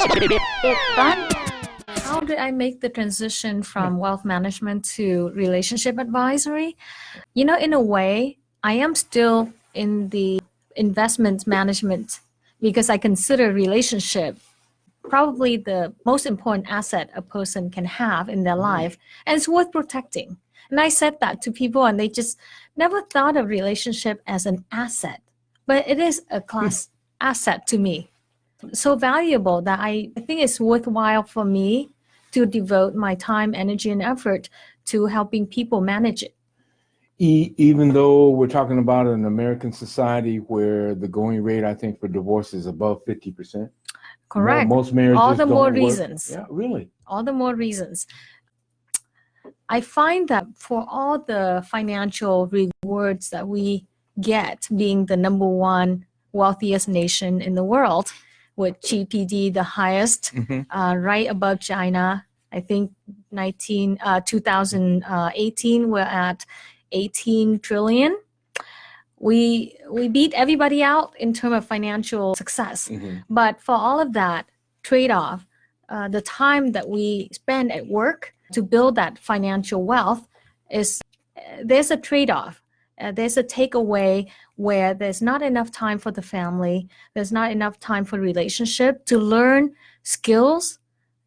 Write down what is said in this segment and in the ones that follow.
It's fun. How did I make the transition from wealth management to relationship advisory? In a way, I am still in the investment management because I consider relationship probably the most important asset a person can have in their life, and it's worth protecting. And I said that to people, and they just never thought of relationship as an asset, but it is a class asset to me. So valuable that I think it's worthwhile for me to devote my time, energy, and effort to helping people manage it. Even though we're talking about an American society where the going rate, I think, for divorce is above 50%. Correct. Most marriages all the don't more work. reasons. Yeah, really. All the more reasons. I find that for all the financial rewards that we get, being the number one wealthiest nation in the world, with GPD the highest, right above China. I think 2018 we're at 18 trillion. We beat everybody out in terms of financial success. But for all of that trade-off, the time that we spend at work to build that financial wealth there's a trade-off. There's a takeaway where there's not enough time for the family. There's not enough time for relationship to learn skills,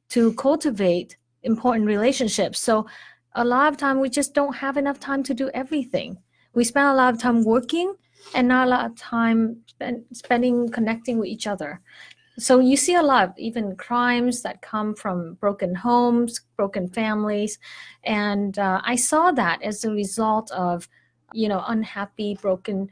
to cultivate important relationships. So a lot of time we just don't have enough time to do everything. We spend a lot of time working and not a lot of time spending connecting with each other. So you see a lot of even crimes that come from broken homes, broken families. And I saw that as a result of, unhappy, broken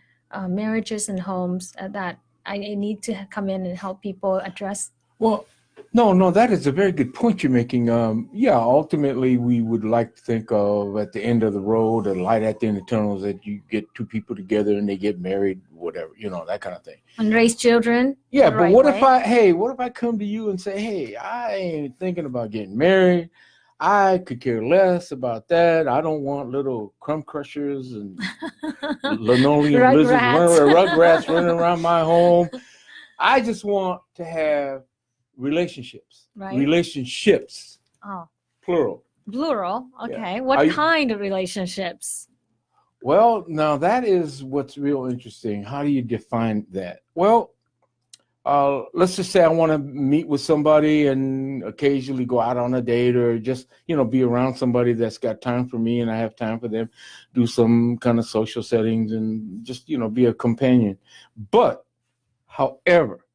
marriages and homes that I need to come in and help people address. Well, no, that is a very good point you're making. Ultimately, we would like to think of at the end of the road, a light at the end of the tunnel, that you get two people together and they get married, whatever, that kind of thing. And raise children. Yeah, but what if I come to you and say, hey, I ain't thinking about getting married. I could care less about that. I don't want little crumb crushers and linoleum lizards, rugrats running around my home. I just want to have relationships. Right. Relationships. Oh. Plural. Okay. Yeah. What kind of relationships? Well, now that is what's real interesting. How do you define that? Well, let's just say I want to meet with somebody and occasionally go out on a date, or just, be around somebody that's got time for me and I have time for them, do some kind of social settings and just, be a companion. But, however,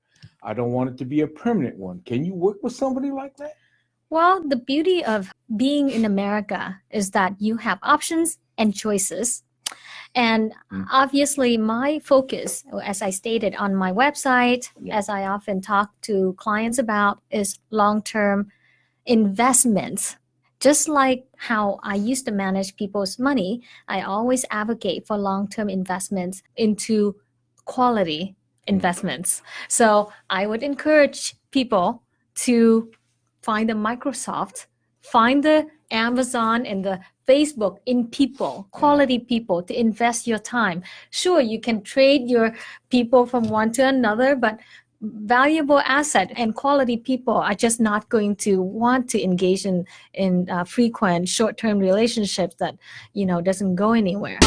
I don't want it to be a permanent one. Can you work with somebody like that? Well, the beauty of being in America is that you have options and choices. And obviously, my focus, as I stated on my website, as I often talk to clients about, is long-term investments. Just like how I used to manage people's money, I always advocate for long-term investments into quality investments. So I would encourage people to find the Microsoft, find the Amazon and the Facebook in people, quality people, to invest your time. Sure, you can trade your people from one to another, but valuable asset and quality people are just not going to want to engage in frequent short-term relationships that, doesn't go anywhere.